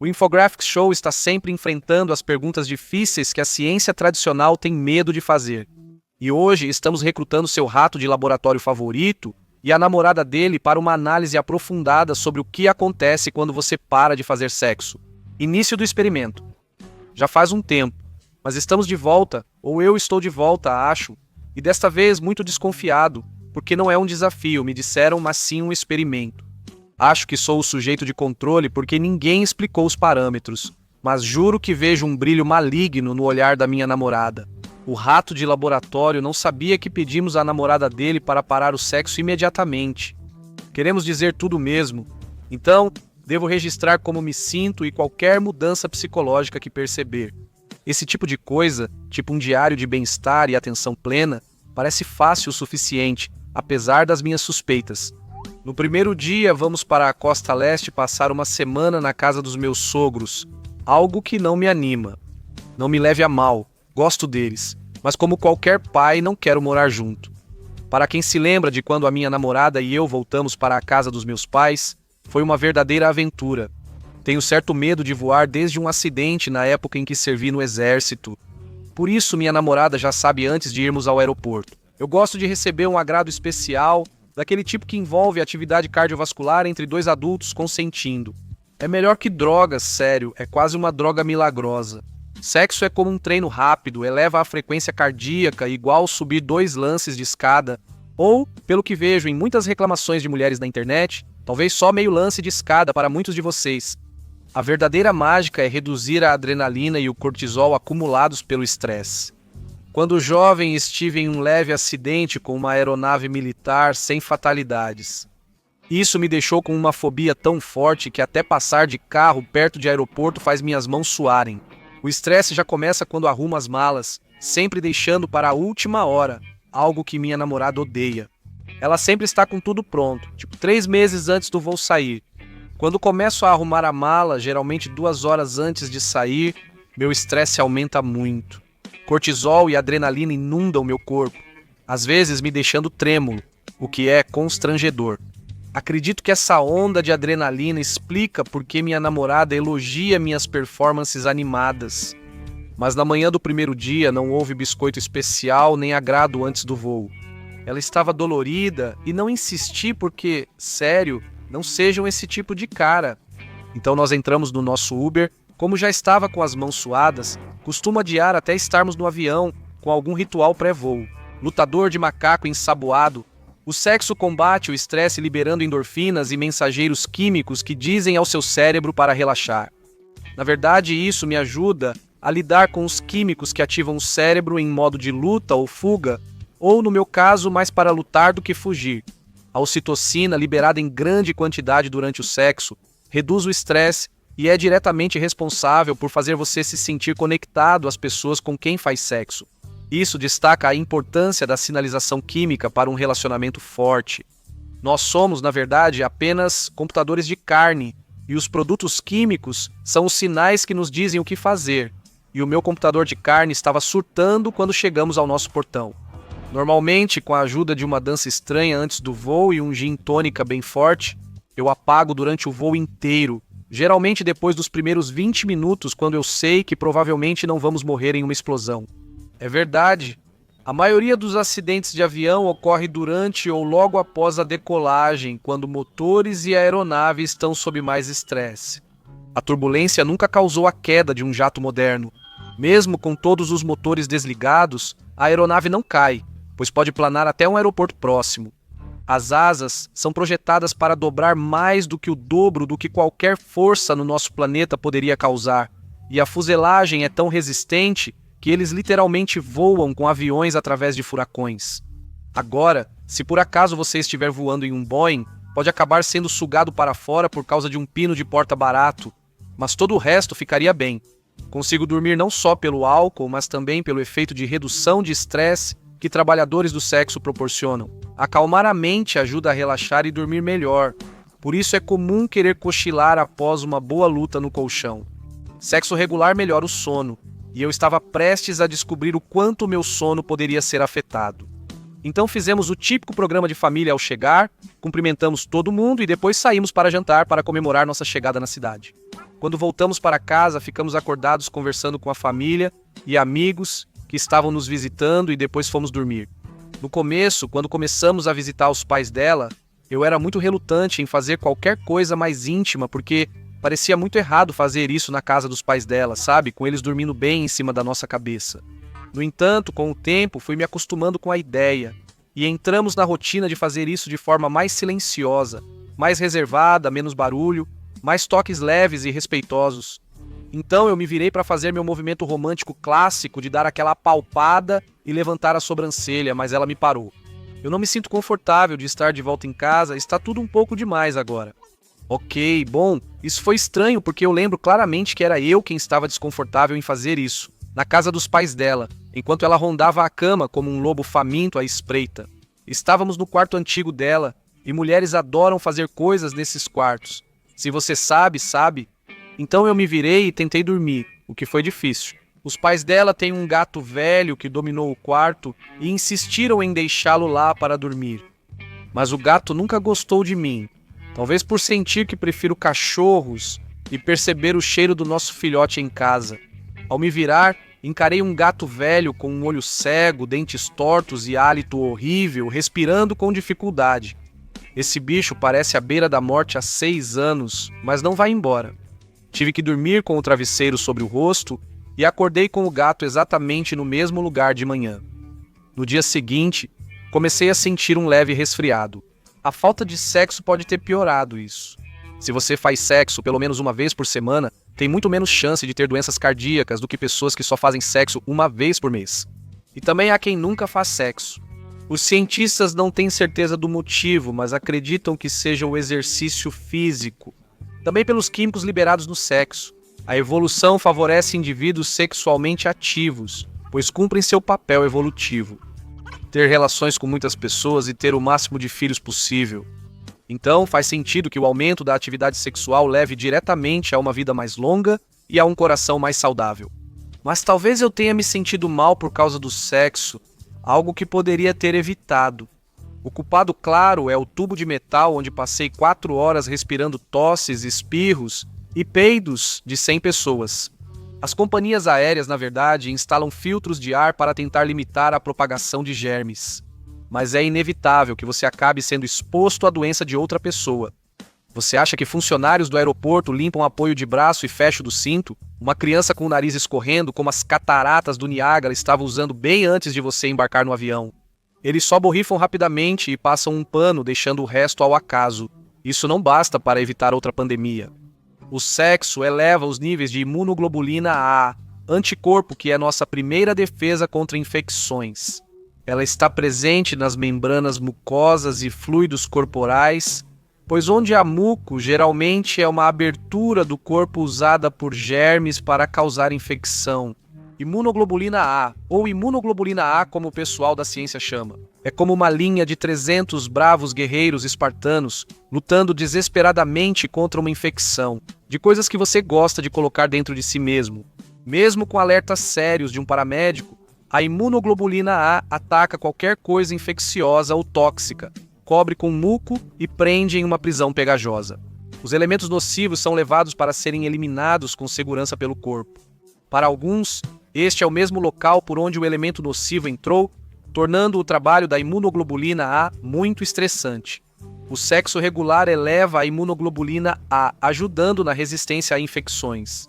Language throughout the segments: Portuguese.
O Infographics Show está sempre enfrentando as perguntas difíceis que a ciência tradicional tem medo de fazer. E hoje estamos recrutando seu rato de laboratório favorito e a namorada dele para uma análise aprofundada sobre o que acontece quando você para de fazer sexo. Início do experimento. Já faz um tempo, mas estamos de volta, ou eu estou de volta, acho, e desta vez muito desconfiado, porque não é um desafio, me disseram, mas sim um experimento. Acho que sou o sujeito de controle porque ninguém explicou os parâmetros, mas juro que vejo um brilho maligno no olhar da minha namorada. O rato de laboratório não sabia que pedimos à namorada dele para parar o sexo imediatamente. Queremos dizer tudo mesmo, então devo registrar como me sinto e qualquer mudança psicológica que perceber. Esse tipo de coisa, tipo um diário de bem-estar e atenção plena, parece fácil o suficiente, apesar das minhas suspeitas. No primeiro dia, vamos para a costa leste passar uma semana na casa dos meus sogros, algo que não me anima. Não me leve a mal, gosto deles, mas como qualquer pai, não quero morar junto. Para quem se lembra de quando a minha namorada e eu voltamos para a casa dos meus pais, foi uma verdadeira aventura. Tenho certo medo de voar desde um acidente na época em que servi no exército. Por isso, minha namorada já sabe antes de irmos ao aeroporto. Eu gosto de receber um agrado especial, daquele tipo que envolve atividade cardiovascular entre dois adultos consentindo. É melhor que drogas, sério, é quase uma droga milagrosa. Sexo é como um treino rápido, eleva a frequência cardíaca igual subir 2 lances de escada, ou, pelo que vejo em muitas reclamações de mulheres na internet, talvez só meio lance de escada para muitos de vocês. A verdadeira mágica é reduzir a adrenalina e o cortisol acumulados pelo estresse. Quando jovem, estive em um leve acidente com uma aeronave militar sem fatalidades. Isso me deixou com uma fobia tão forte que até passar de carro perto de aeroporto faz minhas mãos suarem. O estresse já começa quando arrumo as malas, sempre deixando para a última hora, algo que minha namorada odeia. Ela sempre está com tudo pronto, tipo 3 meses antes do voo sair. Quando começo a arrumar a mala, geralmente 2 horas antes de sair, meu estresse aumenta muito. Cortisol e adrenalina inundam meu corpo, às vezes me deixando trêmulo, o que é constrangedor. Acredito que essa onda de adrenalina explica por que minha namorada elogia minhas performances animadas. Mas na manhã do primeiro dia não houve biscoito especial nem agrado antes do voo. Ela estava dolorida e não insisti porque, sério, não sejam esse tipo de cara. Então nós entramos no nosso Uber, como já estava com as mãos suadas, costumo adiar até estarmos no avião com algum ritual pré-voo. Lutador de macaco ensaboado, o sexo combate o estresse liberando endorfinas e mensageiros químicos que dizem ao seu cérebro para relaxar. Na verdade, isso me ajuda a lidar com os químicos que ativam o cérebro em modo de luta ou fuga, ou no meu caso, mais para lutar do que fugir. A ocitocina, liberada em grande quantidade durante o sexo, reduz o estresse e é diretamente responsável por fazer você se sentir conectado às pessoas com quem faz sexo. Isso destaca a importância da sinalização química para um relacionamento forte. Nós somos, na verdade, apenas computadores de carne, e os produtos químicos são os sinais que nos dizem o que fazer. E o meu computador de carne estava surtando quando chegamos ao nosso portão. Normalmente, com a ajuda de uma dança estranha antes do voo e um gin tônica bem forte, eu apago durante o voo inteiro, geralmente depois dos primeiros 20 minutos, quando eu sei que provavelmente não vamos morrer em uma explosão. É verdade, a maioria dos acidentes de avião ocorre durante ou logo após a decolagem, quando motores e a aeronave estão sob mais estresse. A turbulência nunca causou a queda de um jato moderno. Mesmo com todos os motores desligados, a aeronave não cai, pois pode planar até um aeroporto próximo. As asas são projetadas para dobrar mais do que o dobro do que qualquer força no nosso planeta poderia causar, e a fuselagem é tão resistente que eles literalmente voam com aviões através de furacões. Agora, se por acaso você estiver voando em um Boeing, pode acabar sendo sugado para fora por causa de um pino de porta barato, mas todo o resto ficaria bem. Consigo dormir não só pelo álcool, mas também pelo efeito de redução de estresse que trabalhadores do sexo proporcionam. Acalmar a mente ajuda a relaxar e dormir melhor. Por isso é comum querer cochilar após uma boa luta no colchão. Sexo regular melhora o sono, e eu estava prestes a descobrir o quanto meu sono poderia ser afetado. Então fizemos o típico programa de família ao chegar, cumprimentamos todo mundo e depois saímos para jantar para comemorar nossa chegada na cidade. Quando voltamos para casa, ficamos acordados conversando com a família e amigos que estavam nos visitando e depois fomos dormir. No começo, quando começamos a visitar os pais dela, eu era muito relutante em fazer qualquer coisa mais íntima, porque parecia muito errado fazer isso na casa dos pais dela, sabe? Com eles dormindo bem em cima da nossa cabeça. No entanto, com o tempo, fui me acostumando com a ideia, e entramos na rotina de fazer isso de forma mais silenciosa, mais reservada, menos barulho, mais toques leves e respeitosos. Então eu me virei para fazer meu movimento romântico clássico de dar aquela apalpada e levantar a sobrancelha, mas ela me parou. Eu não me sinto confortável de estar de volta em casa, está tudo um pouco demais agora. Ok, bom, isso foi estranho porque eu lembro claramente que era eu quem estava desconfortável em fazer isso, na casa dos pais dela, enquanto ela rondava a cama como um lobo faminto à espreita. Estávamos no quarto antigo dela, e mulheres adoram fazer coisas nesses quartos. Se você sabe, sabe. Então eu me virei e tentei dormir, o que foi difícil. Os pais dela têm um gato velho que dominou o quarto e insistiram em deixá-lo lá para dormir. Mas o gato nunca gostou de mim, talvez por sentir que prefiro cachorros e perceber o cheiro do nosso filhote em casa. Ao me virar, encarei um gato velho com um olho cego, dentes tortos e hálito horrível, respirando com dificuldade. Esse bicho parece à beira da morte há 6 anos, mas não vai embora. Tive que dormir com o travesseiro sobre o rosto e acordei com o gato exatamente no mesmo lugar de manhã. No dia seguinte, comecei a sentir um leve resfriado. A falta de sexo pode ter piorado isso. Se você faz sexo pelo menos uma vez por semana, tem muito menos chance de ter doenças cardíacas do que pessoas que só fazem sexo uma vez por mês. E também há quem nunca faz sexo. Os cientistas não têm certeza do motivo, mas acreditam que seja o exercício físico. Também pelos químicos liberados no sexo. A evolução favorece indivíduos sexualmente ativos, pois cumprem seu papel evolutivo. Ter relações com muitas pessoas e ter o máximo de filhos possível. Então, faz sentido que o aumento da atividade sexual leve diretamente a uma vida mais longa e a um coração mais saudável. Mas talvez eu tenha me sentido mal por causa do sexo, algo que poderia ter evitado. O culpado, claro, é o tubo de metal onde passei 4 horas respirando tosses, espirros e peidos de 100 pessoas. As companhias aéreas, na verdade, instalam filtros de ar para tentar limitar a propagação de germes. Mas é inevitável que você acabe sendo exposto à doença de outra pessoa. Você acha que funcionários do aeroporto limpam apoio de braço e fecho do cinto? Uma criança com o nariz escorrendo, como as cataratas do Niágara estava usando bem antes de você embarcar no avião. Eles só borrifam rapidamente e passam um pano, deixando o resto ao acaso. Isso não basta para evitar outra pandemia. O sexo eleva os níveis de imunoglobulina A, anticorpo que é nossa primeira defesa contra infecções. Ela está presente nas membranas mucosas e fluidos corporais, pois onde há muco, geralmente é uma abertura do corpo usada por germes para causar infecção. Imunoglobulina A, ou imunoglobulina A como o pessoal da ciência chama. É como uma linha de 300 bravos guerreiros espartanos lutando desesperadamente contra uma infecção, de coisas que você gosta de colocar dentro de si mesmo. Mesmo com alertas sérios de um paramédico, a imunoglobulina A ataca qualquer coisa infecciosa ou tóxica, cobre com muco e prende em uma prisão pegajosa. Os elementos nocivos são levados para serem eliminados com segurança pelo corpo. Para alguns, este é o mesmo local por onde o elemento nocivo entrou, tornando o trabalho da imunoglobulina A muito estressante. O sexo regular eleva a imunoglobulina A, ajudando na resistência a infecções.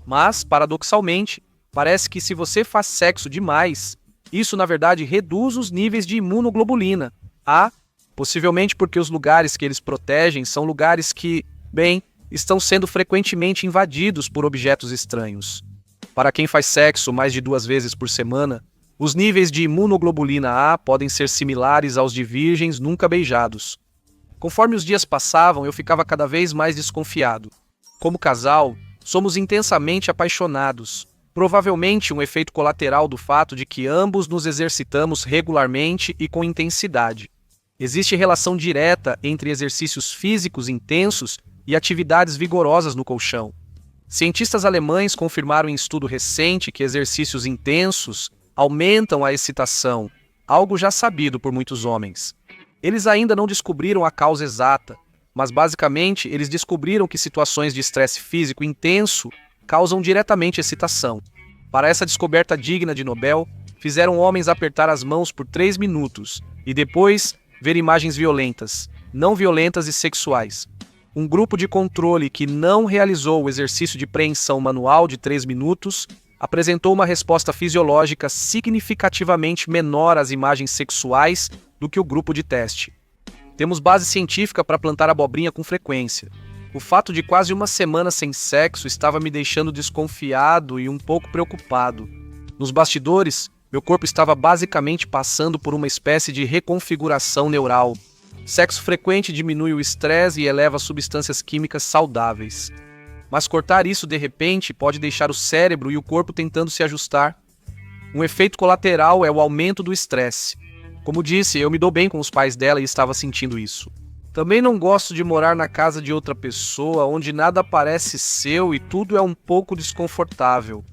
Mas, paradoxalmente, parece que se você faz sexo demais, isso na verdade reduz os níveis de imunoglobulina A, possivelmente porque os lugares que eles protegem são lugares que, bem, estão sendo frequentemente invadidos por objetos estranhos. Para quem faz sexo mais de 2 vezes por semana, os níveis de imunoglobulina A podem ser similares aos de virgens nunca beijados. Conforme os dias passavam, eu ficava cada vez mais desconfiado. Como casal, somos intensamente apaixonados, provavelmente um efeito colateral do fato de que ambos nos exercitamos regularmente e com intensidade. Existe relação direta entre exercícios físicos intensos e atividades vigorosas no colchão. Cientistas alemães confirmaram em estudo recente que exercícios intensos aumentam a excitação, algo já sabido por muitos homens. Eles ainda não descobriram a causa exata, mas basicamente eles descobriram que situações de estresse físico intenso causam diretamente excitação. Para essa descoberta digna de Nobel, fizeram homens apertar as mãos por 3 minutos e depois ver imagens violentas, não violentas e sexuais. Um grupo de controle que não realizou o exercício de preensão manual de 3 minutos apresentou uma resposta fisiológica significativamente menor às imagens sexuais do que o grupo de teste. Temos base científica para plantar abobrinha com frequência. O fato de quase uma semana sem sexo estava me deixando desconfiado e um pouco preocupado. Nos bastidores, meu corpo estava basicamente passando por uma espécie de reconfiguração neural. Sexo frequente diminui o estresse e eleva substâncias químicas saudáveis. Mas cortar isso de repente pode deixar o cérebro e o corpo tentando se ajustar. Um efeito colateral é o aumento do estresse. Como disse, eu me dou bem com os pais dela e estava sentindo isso. Também não gosto de morar na casa de outra pessoa, onde nada parece seu e tudo é um pouco desconfortável.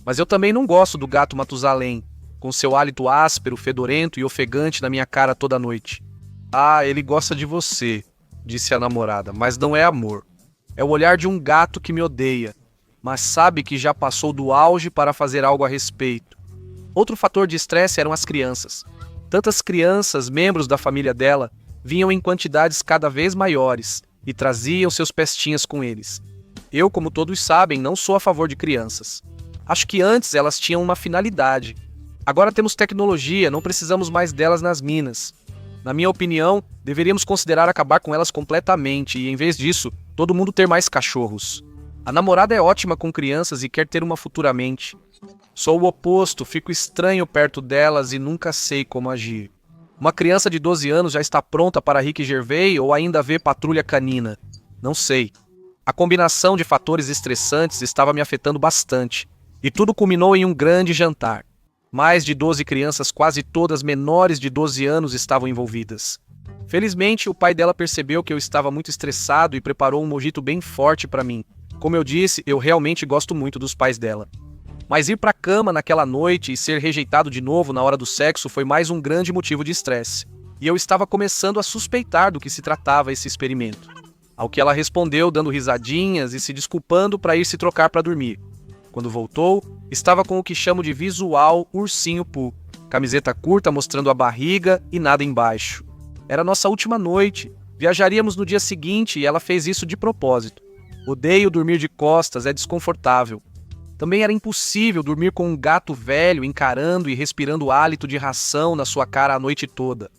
Mas eu também não gosto do gato Matusalém, com seu hálito áspero, fedorento e ofegante na minha cara toda noite. Ah, ele gosta de você, disse a namorada, mas não é amor. É o olhar de um gato que me odeia, mas sabe que já passou do auge para fazer algo a respeito. Outro fator de estresse eram as crianças. Tantas crianças, membros da família dela, vinham em quantidades cada vez maiores e traziam seus pestinhas com eles. Eu, como todos sabem, não sou a favor de crianças. Acho que antes elas tinham uma finalidade. Agora temos tecnologia, não precisamos mais delas nas minas. Na minha opinião, deveríamos considerar acabar com elas completamente e, em vez disso, todo mundo ter mais cachorros. A namorada é ótima com crianças e quer ter uma futuramente. Sou o oposto, fico estranho perto delas e nunca sei como agir. Uma criança de 12 anos já está pronta para Rick Gervais ou ainda vê Patrulha Canina? Não sei. A combinação de fatores estressantes estava me afetando bastante, e tudo culminou em um grande jantar. Mais de 12 crianças, quase todas menores de 12 anos, estavam envolvidas. Felizmente, o pai dela percebeu que eu estava muito estressado e preparou um mojito bem forte para mim. Como eu disse, eu realmente gosto muito dos pais dela. Mas ir para a cama naquela noite e ser rejeitado de novo na hora do sexo foi mais um grande motivo de estresse. E eu estava começando a suspeitar do que se tratava esse experimento. Ao que ela respondeu dando risadinhas e se desculpando para ir se trocar para dormir. Quando voltou, estava com o que chamo de visual ursinho Pooh. Camiseta curta mostrando a barriga e nada embaixo. Era nossa última noite. Viajaríamos no dia seguinte e ela fez isso de propósito. Odeio dormir de costas, é desconfortável. Também era impossível dormir com um gato velho encarando e respirando hálito de ração na sua cara a noite toda.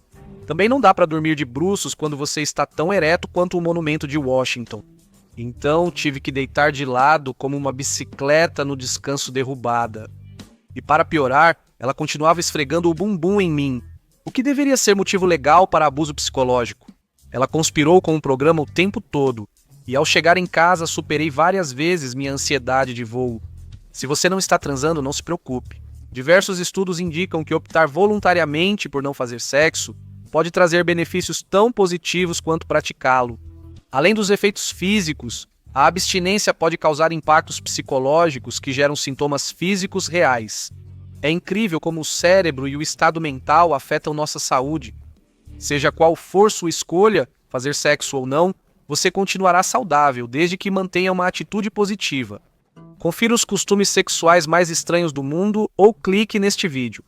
Também não dá para dormir de bruços quando você está tão ereto quanto o monumento de Washington. Então tive que deitar de lado como uma bicicleta no descanso derrubada. E para piorar, ela continuava esfregando o bumbum em mim, o que deveria ser motivo legal para abuso psicológico. Ela conspirou com o programa o tempo todo, e ao chegar em casa superei várias vezes minha ansiedade de voo. Se você não está transando, não se preocupe. Diversos estudos indicam que optar voluntariamente por não fazer sexo pode trazer benefícios tão positivos quanto praticá-lo. Além dos efeitos físicos, a abstinência pode causar impactos psicológicos que geram sintomas físicos reais. É incrível como o cérebro e o estado mental afetam nossa saúde. Seja qual for sua escolha, fazer sexo ou não, você continuará saudável desde que mantenha uma atitude positiva. Confira os costumes sexuais mais estranhos do mundo ou clique neste vídeo.